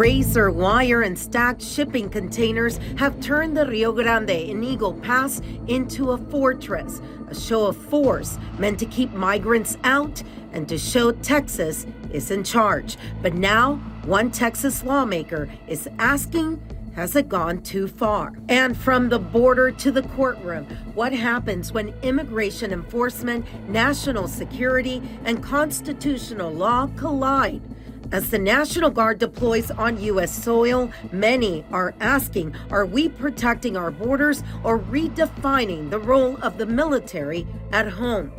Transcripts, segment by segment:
razor wire and stacked shipping containers have turned the Rio Grande in Eagle Pass into a fortress, a show of force meant to keep migrants out and to show Texas is in charge. But now, one Texas lawmaker is asking, has it gone too far? And from the border to the courtroom, what happens when immigration enforcement, national security, and constitutional law collide? As the National Guard deploys on U.S. soil, many are asking, are we protecting our borders or redefining the role of the military at home?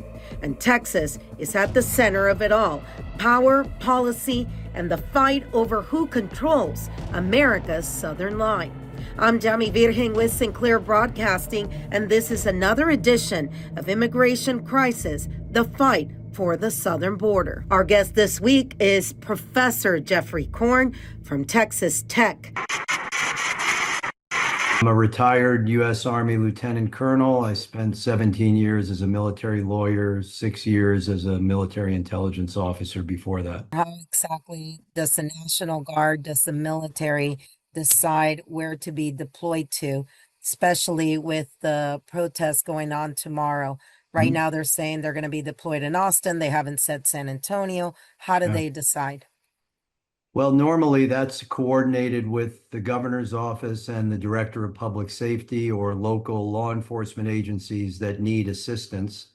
And Texas is at the center of it all: power, policy, and the fight over who controls America's southern line. I'm Yami Virgin with Sinclair Broadcasting, and this is another edition of Immigration Crisis, the fight for the southern border. Our guest this week is Professor Jeffrey Korn from Texas Tech. I'm a retired U.S. Army Lieutenant Colonel. I spent 17 years as a military lawyer, 6 years as a military intelligence officer before that. How exactly does the National Guard, does the military decide where to be deployed to, especially with the protests going on tomorrow? Right now, they're saying they're going to be deployed in Austin. They haven't said San Antonio. How do they decide? Well, normally that's coordinated with the governor's office and the director of public safety or local law enforcement agencies that need assistance.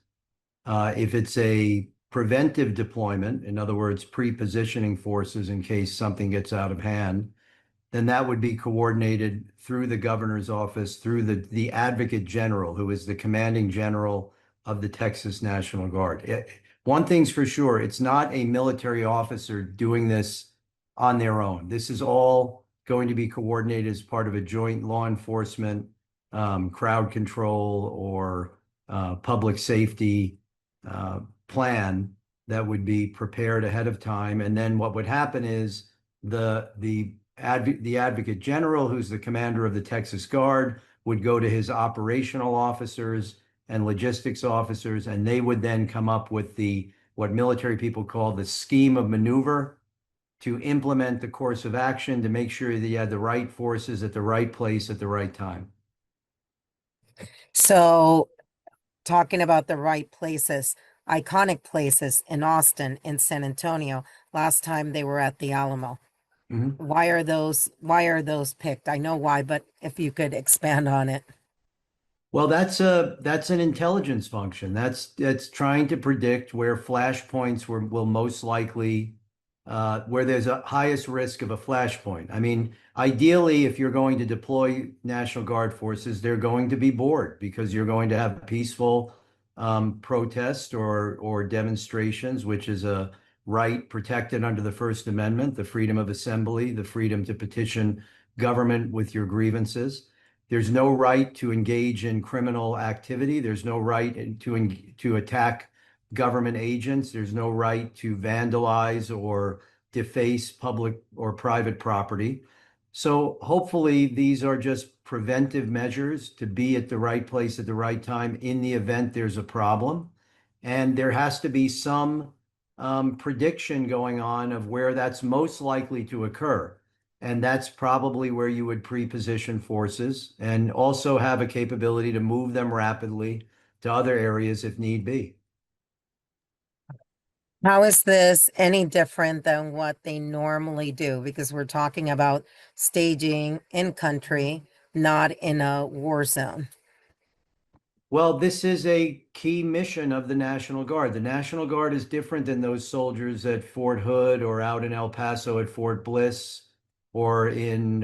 If it's a preventive deployment, in other words, pre-positioning forces in case something gets out of hand, then that would be coordinated through the governor's office, through the advocate general, who is the commanding general of the Texas National Guard. One thing's for sure, it's not a military officer doing this on their own. This is all going to be coordinated as part of a joint law enforcement, crowd control, or public safety plan that would be prepared ahead of time. And then what would happen is the advocate general, who's the commander of the Texas Guard, would go to his operational officers and logistics officers, and they would then come up with what military people call the scheme of maneuver to implement the course of action to make sure that you had the right forces at the right place at the right time. So, talking about the right places, iconic places in Austin, in San Antonio, last time they were at the Alamo. Why are those picked? I know why, but if you could expand on it. Well, that's an intelligence function. That's trying to predict where flashpoints will most likely, where there's a highest risk of a flashpoint. I mean, ideally, if you're going to deploy National Guard forces, they're going to be bored because you're going to have peaceful protest or demonstrations, which is a right protected under the First Amendment, the freedom of assembly, the freedom to petition government with your grievances. There's no right to engage in criminal activity. There's no right to attack government agents. There's no right to vandalize or deface public or private property. So hopefully these are just preventive measures to be at the right place at the right time in the event there's a problem. And there has to be some prediction going on of where that's most likely to occur. And that's probably where you would pre-position forces and also have a capability to move them rapidly to other areas if need be. How is this any different than what they normally do? Because we're talking about staging in country, not in a war zone. Well, this is a key mission of the National Guard. The National Guard is different than those soldiers at Fort Hood or out in El Paso at Fort Bliss or in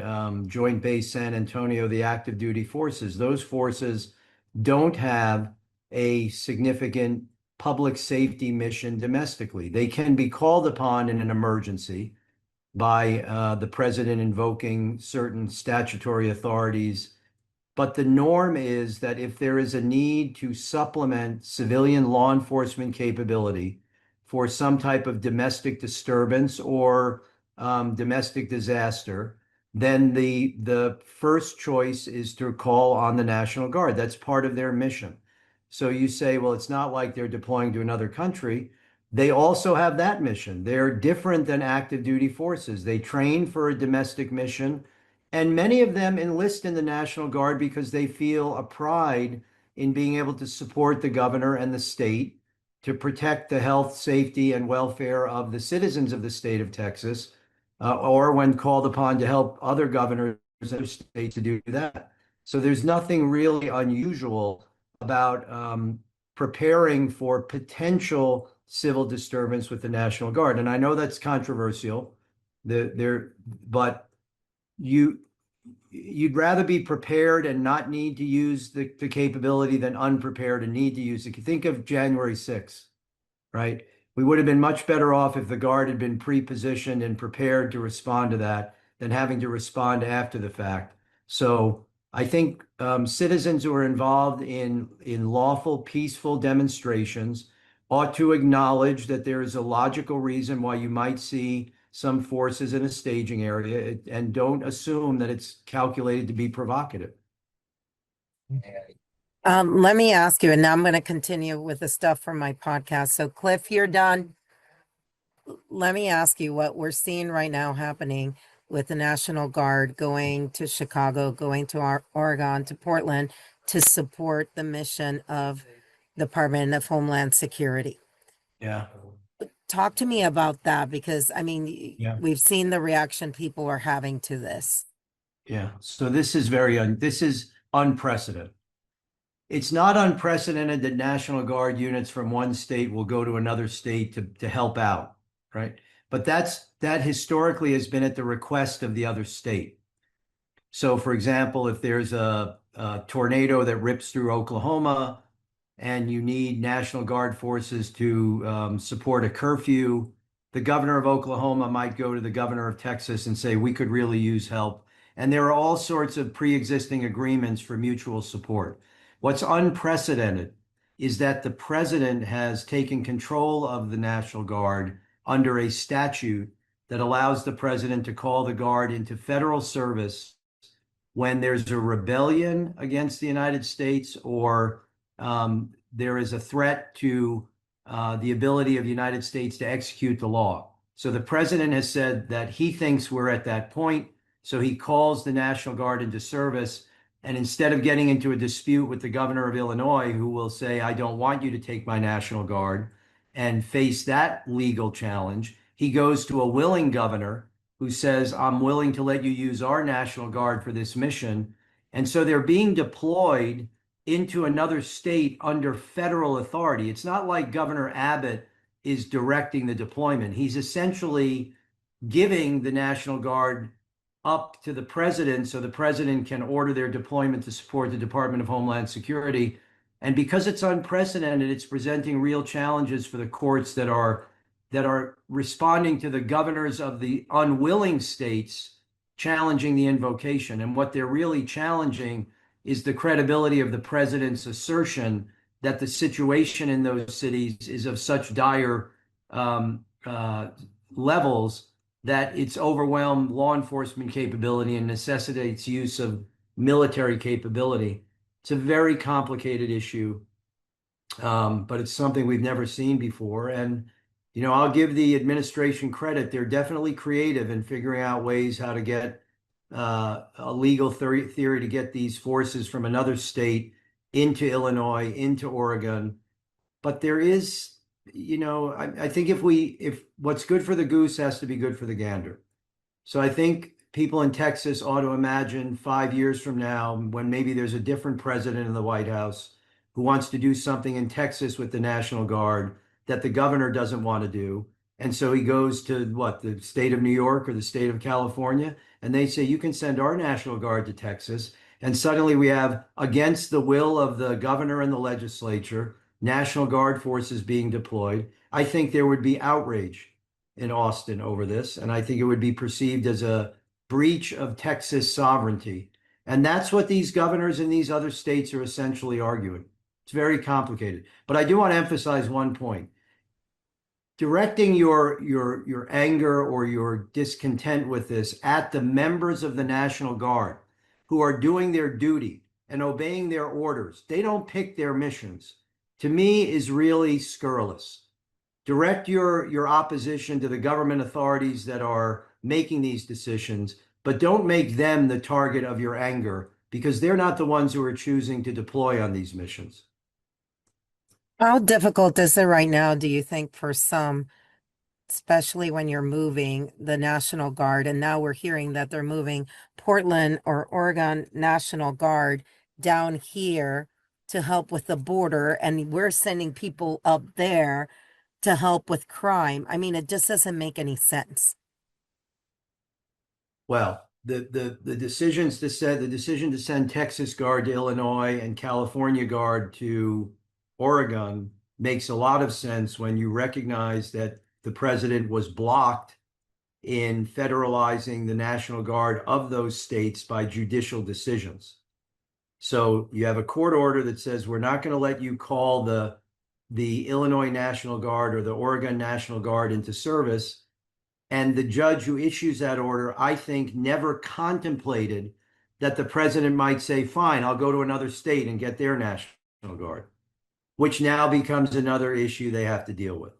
Joint Base San Antonio, the active duty forces. Those forces don't have a significant public safety mission domestically. They can be called upon in an emergency by the president invoking certain statutory authorities. But the norm is that if there is a need to supplement civilian law enforcement capability for some type of domestic disturbance or domestic disaster, then the first choice is to call on the National Guard. That's part of their mission. So you say, well, it's not like they're deploying to another country. they also have that mission. They're different than active duty forces. They train for a domestic mission, and many of them enlist in the National Guard because they feel a pride in being able to support the governor and the state to protect the health, safety, and welfare of the citizens of the state of Texas, or when called upon to help other governors in other states to do that. So there's nothing really unusual about preparing for potential civil disturbance with the National Guard. And I know that's controversial. But you'd rather be prepared and not need to use the capability than unprepared and need to use it. Think of January 6th, right? We would have been much better off if the Guard had been pre-positioned and prepared to respond to that than having to respond after the fact. So I think citizens who are involved in lawful, peaceful demonstrations ought to acknowledge that there is a logical reason why you might see some forces in a staging area, and don't assume that it's calculated to be provocative. Let me ask you, and now I'm going to continue with the stuff from my podcast. So, Cliff, you're done. Let me ask you what we're seeing right now happening with the National Guard going to Chicago, going to Oregon, to Portland to support the mission of the Department of Homeland Security. Yeah. Talk to me about that, because I mean, Yeah. we've seen the reaction people are having to this. Yeah. So this is this is unprecedented. It's not unprecedented that National Guard units from one state will go to another state to help out, right? But that historically has been at the request of the other state. So, for example, if there's a tornado that rips through Oklahoma and you need National Guard forces to support a curfew, the governor of Oklahoma might go to the governor of Texas and say, we could really use help. And there are all sorts of pre-existing agreements for mutual support. What's unprecedented is that the president has taken control of the National Guard under a statute that allows the president to call the Guard into federal service when there's a rebellion against the United States, or there is a threat to the ability of the United States to execute the law. So the president has said that he thinks we're at that point. So he calls the National Guard into service. And instead of getting into a dispute with the governor of Illinois, who will say, I don't want you to take my National Guard, and face that legal challenge, he goes to a willing governor who says, I'm willing to let you use our National Guard for this mission. And so they're being deployed into another state under federal authority. It's not like Governor Abbott is directing the deployment. He's essentially giving the National Guard up to the president so the president can order their deployment to support the Department of Homeland Security. And because it's unprecedented, it's presenting real challenges for the courts that are responding to the governors of the unwilling states challenging the invocation. And what they're really challenging is the credibility of the president's assertion that the situation in those cities is of such dire levels that it's overwhelmed law enforcement capability and necessitates use of military capability. It's a very complicated issue, but it's something we've never seen before. And, you know, I'll give the administration credit. They're definitely creative in figuring out ways how to get a legal theory to get these forces from another state into Illinois, into Oregon. But there is, you know, I think if what's good for the goose has to be good for the gander. So I think people in Texas ought to imagine 5 years from now, when maybe there's a different president in the White House who wants to do something in Texas with the National Guard that the governor doesn't want to do. And so he goes to the state of New York or the state of California, and they say, you can send our National Guard to Texas. And suddenly we have, against the will of the governor and the legislature, National Guard forces being deployed. I think there would be outrage in Austin over this, and I think it would be perceived as a breach of Texas sovereignty. And that's what these governors in these other states are essentially arguing. It's very complicated. But I do want to emphasize one point. Directing your anger or your discontent with this at the members of the National Guard who are doing their duty and obeying their orders, they don't pick their missions, to me is really scurrilous. direct your opposition to the government authorities that are making these decisions, but don't make them the target of your anger because they're not the ones who are choosing to deploy on these missions. How difficult is it right now, do you think, for some, especially when you're moving the National Guard? And now we're hearing that they're moving Portland or Oregon National Guard down here to help with the border, and we're sending people up there to help with crime. I mean, it just doesn't make any sense. Well, the decisions to send the decision to send Texas Guard to Illinois and California Guard to Oregon makes a lot of sense when you recognize that the president was blocked in federalizing the National Guard of those states by judicial decisions. So you have a court order that says we're not going to let you call the Illinois National Guard or the Oregon National Guard into service. And the judge who issues that order, I think, never contemplated that the president might say, fine, I'll go to another state and get their National Guard, which now becomes another issue they have to deal with.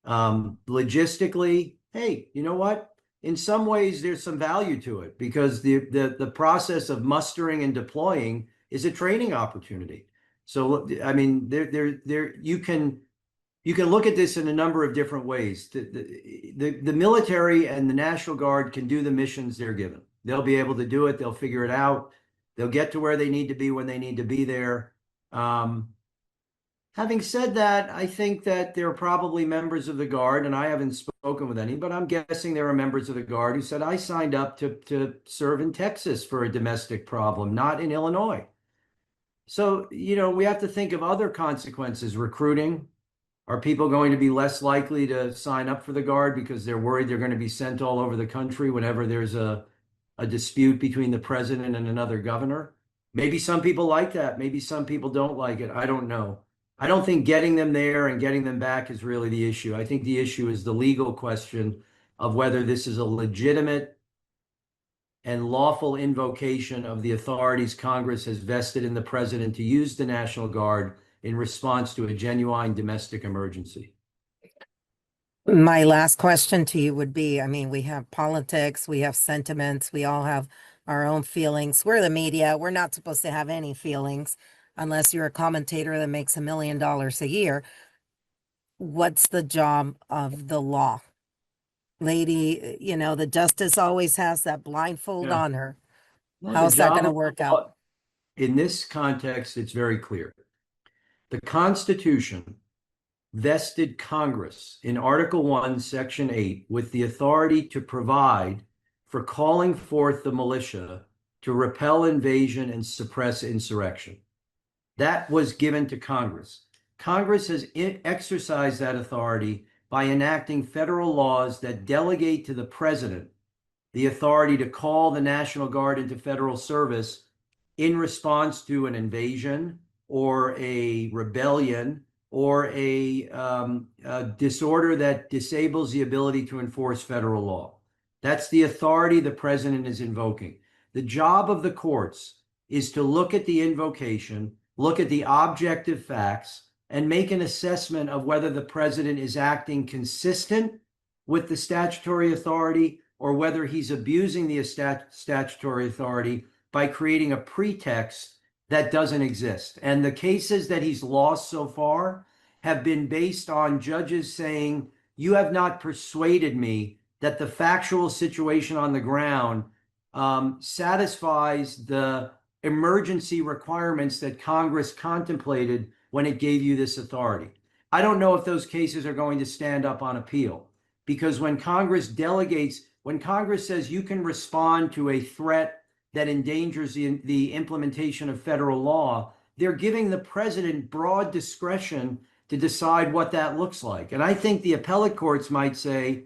Logistically, hey, you know what? In some ways, there's some value to it because the process of mustering and deploying is a training opportunity. So, I mean, you can look at this in a number of different ways. The military and the National Guard can do the missions they're given. They'll be able to do it. They'll figure it out. They'll get to where they need to be when they need to be there. Having said that, I think that there are probably members of the Guard, and I haven't spoken with any, but I'm guessing there are members of the Guard who said, I signed up to serve in Texas for a domestic problem, not in Illinois. So, we have to think of other consequences. Recruiting. Are people going to be less likely to sign up for the Guard because they're worried they're going to be sent all over the country whenever there's a dispute between the president and another governor? Maybe some people like that. Maybe some people don't like it. I don't know. I don't think getting them there and getting them back is really the issue. I think the issue is the legal question of whether this is a legitimate and lawful invocation of the authorities Congress has vested in the president to use the National Guard in response to a genuine domestic emergency. My last question to you would be, I mean, we have politics, we have sentiments, we all have our own feelings. We're the media. We're not supposed to have any feelings unless you're a commentator that makes $1 million a year. What's the job of the law? Lady, the justice always has that blindfold on her. Well, how's that going to work out? In this context, it's very clear. The Constitution vested Congress in Article 1, Section 8 with the authority to provide for calling forth the militia to repel invasion and suppress insurrection. That was given to Congress. Congress has exercised that authority by enacting federal laws that delegate to the president the authority to call the National Guard into federal service in response to an invasion or a rebellion or a disorder that disables the ability to enforce federal law. That's the authority the president is invoking. The job of the courts is to look at the invocation, look at the objective facts, and make an assessment of whether the president is acting consistent with the statutory authority or whether he's abusing the statutory authority by creating a pretext that doesn't exist. And the cases that he's lost so far have been based on judges saying, you have not persuaded me that the factual situation on the ground satisfies the emergency requirements that Congress contemplated when it gave you this authority. I don't know if those cases are going to stand up on appeal, because when Congress delegates, when Congress says you can respond to a threat that endangers the implementation of federal law, they're giving the president broad discretion to decide what that looks like. And I think the appellate courts might say,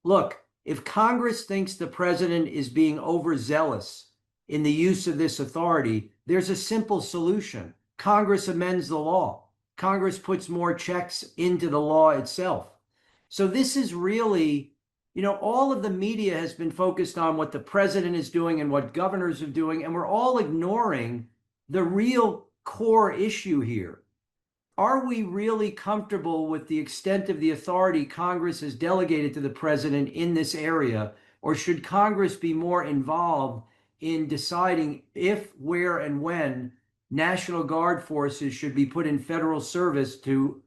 look, if Congress thinks the president is being overzealous in the use of this authority, there's a simple solution. Congress amends the law. Congress puts more checks into the law itself. So this is really, all of the media has been focused on what the president is doing and what governors are doing, and we're all ignoring the real core issue here. are we really comfortable with the extent of the authority Congress has delegated to the president in this area? Or should Congress be more involved in deciding if, where, and when National Guard forces should be put in federal service to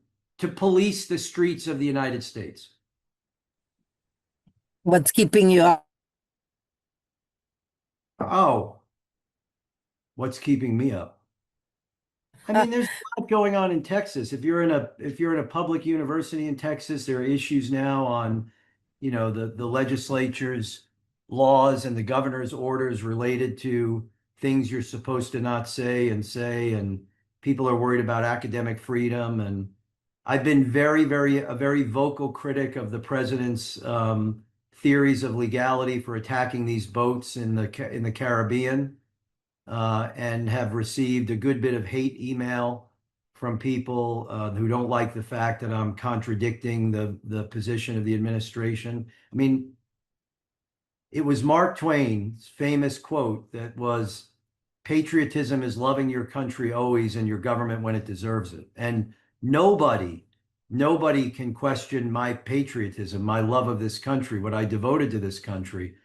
police the streets of the United States? What's keeping you up? Oh, what's keeping me up? I mean, there's a lot going on in Texas. If you're in a public university in Texas, there are issues now on, the legislature's laws and the governor's orders related to things you're supposed to not say, and people are worried about academic freedom. And I've been a very vocal critic of the president's theories of legality for attacking these boats in the Caribbean, and have received a good bit of hate email from people who don't like the fact that I'm contradicting the position of the administration. I mean, it was Mark Twain's famous quote that was, patriotism is loving your country always and your government when it deserves it. And nobody can question my patriotism, my love of this country, what I devoted to this country.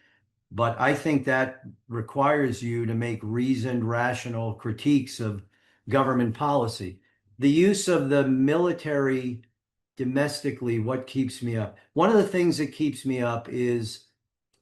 But I think that requires you to make reasoned, rational critiques of government policy. The use of the military domestically, what keeps me up? One of the things that keeps me up is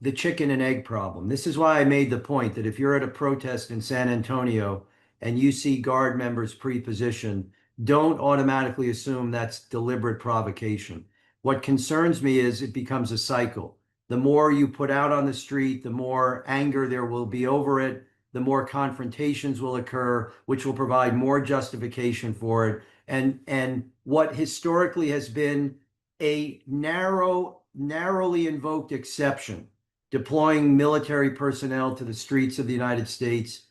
the chicken and egg problem. This is why I made the point that if you're at a protest in San Antonio and you see guard members pre-positioned, don't automatically assume that's deliberate provocation. What concerns me is it becomes a cycle. The more you put out on the street, the more anger there will be over it, the more confrontations will occur, which will provide more justification for it. And what historically has been a narrowly invoked exception, deploying military personnel to the streets of the United States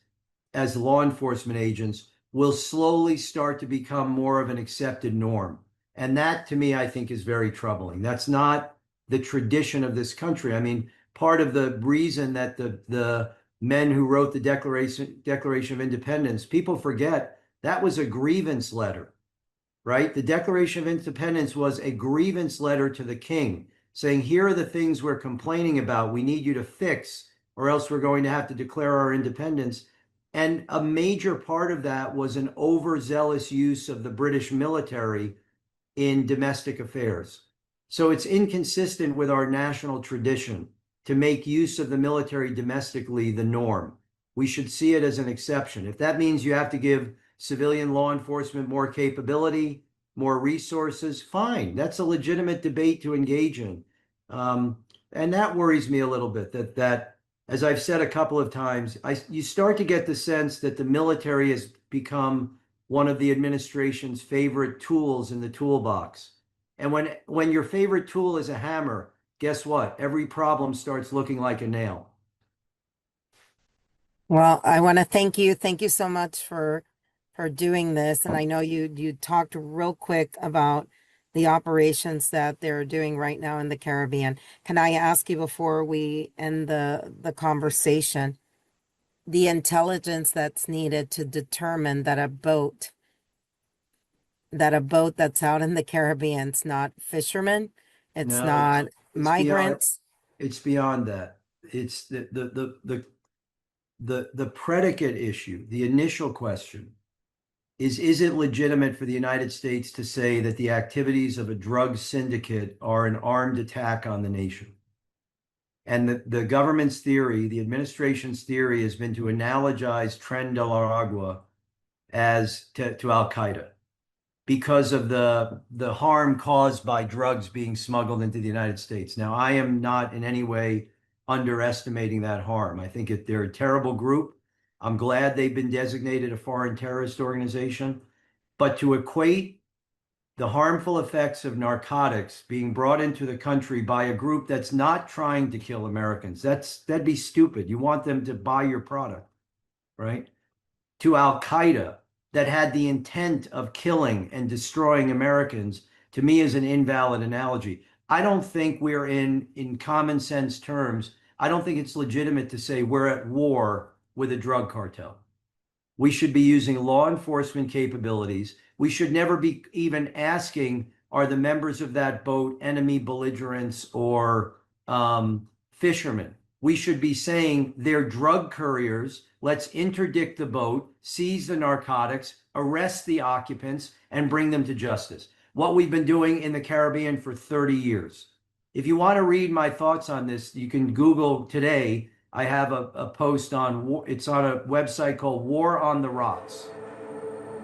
as law enforcement agents, will slowly start to become more of an accepted norm. And that, to me, I think is very troubling. That's not the tradition of this country. I mean, part of the reason that the men who wrote the Declaration of Independence, people forget that was a grievance letter, right? The Declaration of Independence was a grievance letter to the king saying, here are the things we're complaining about. We need you to fix, or else we're going to have to declare our independence. And a major part of that was an overzealous use of the British military in domestic affairs. So it's inconsistent with our national tradition to make use of the military domestically the norm. We should see it as an exception. If that means you have to give civilian law enforcement more capability, more resources, fine. That's a legitimate debate to engage in. And that worries me a little bit, that as I've said a couple of times, you start to get the sense that the military has become one of the administration's favorite tools in the toolbox. And when your favorite tool is a hammer, guess what? Every problem starts looking like a nail. Well, I want to thank you. Thank you so much for doing this. And I know you talked real quick about the operations that they're doing right now in the Caribbean. Can I ask you before we end the conversation, the intelligence that's needed to determine that a boat that's out in the Caribbean, it's not fishermen, it's No, not it's beyond migrants. it's beyond that. It's the predicate issue, the initial question is it legitimate for the United States to say that the activities of a drug syndicate are an armed attack on the nation? And the government's theory, the administration's theory has been to analogize Tren de la Agua as to Al Qaeda because of the harm caused by drugs being smuggled into the United States. Now, I am not in any way underestimating that harm. I think they're a terrible group. I'm glad they've been designated a foreign terrorist organization. But to equate the harmful effects of narcotics being brought into the country by a group that's not trying to kill Americans, that'd be stupid. You want them to buy your product, right? To Al Qaeda that had the intent of killing and destroying Americans, to me is an invalid analogy. I don't think we're in common sense terms, I don't think it's legitimate to say we're at war with a drug cartel. We should be using law enforcement capabilities. We should never be even asking, are the members of that boat enemy belligerents or fishermen? We should be saying they're drug couriers. Let's interdict the boat, seize the narcotics, arrest the occupants, and bring them to justice. What we've been doing in the Caribbean for 30 years. If you want to read my thoughts on this, you can Google today. I have a post on, it's on a website called War on the Rocks.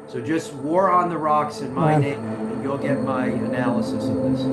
So just War on the Rocks in my name, and you'll get my analysis of this.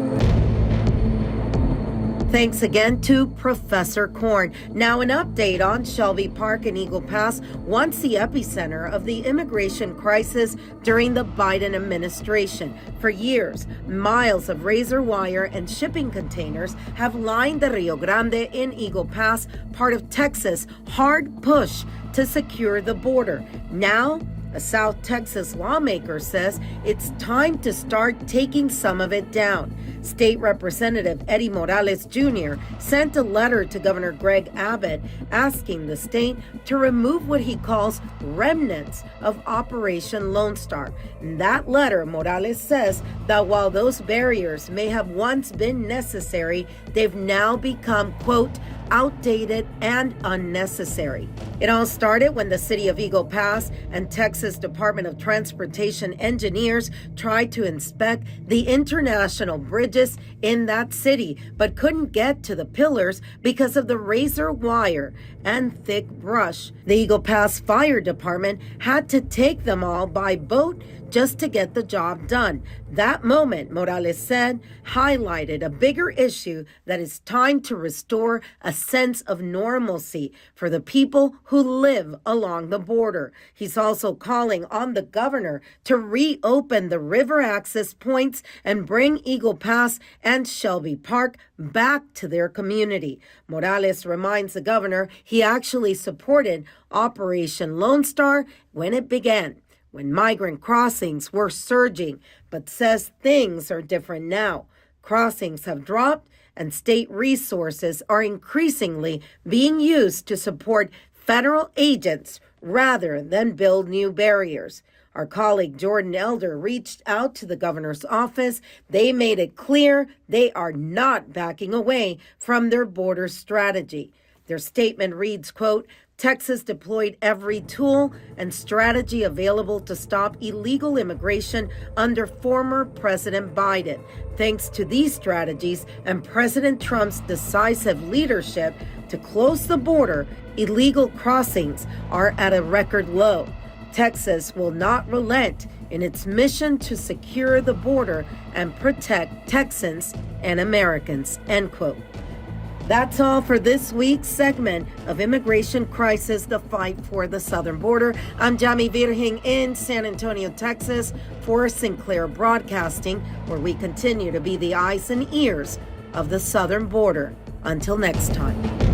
Thanks again to Professor Korn. Now an update on Shelby Park and Eagle Pass, once the epicenter of the immigration crisis during the Biden administration. For years, miles of razor wire and shipping containers have lined the Rio Grande in Eagle Pass, part of Texas' hard push to secure the border. Now, a South Texas lawmaker says it's time to start taking some of it down. State Representative Eddie Morales Jr. sent a letter to Governor Greg Abbott asking the state to remove what he calls remnants of Operation Lone Star. In that letter, Morales says that while those barriers may have once been necessary, they've now become, quote, outdated and unnecessary. It all started when the city of Eagle Pass and Texas Department of Transportation engineers tried to inspect the international bridges in that city, but couldn't get to the pillars because of the razor wire and thick brush. The Eagle Pass Fire Department had to take them all by boat just to get the job done. That moment, Morales said, highlighted a bigger issue that it's time to restore a sense of normalcy for the people who live along the border. He's also calling on the governor to reopen the river access points and bring Eagle Pass and Shelby Park back to their community. Morales reminds the governor he actually supported Operation Lone Star when it began, when migrant crossings were surging, but says things are different now. Crossings have dropped, and state resources are increasingly being used to support federal agents rather than build new barriers. Our colleague Jordan Elder reached out to the governor's office. They made it clear they are not backing away from their border strategy. Their statement reads, quote, Texas deployed every tool and strategy available to stop illegal immigration under former President Biden. Thanks to these strategies and President Trump's decisive leadership to close the border, illegal crossings are at a record low. Texas will not relent in its mission to secure the border and protect Texans and Americans, end quote. That's all for this week's segment of Immigration Crisis, the Fight for the Southern Border. I'm Yami Virgin in San Antonio, Texas, for Sinclair Broadcasting, where we continue to be the eyes and ears of the southern border. Until next time.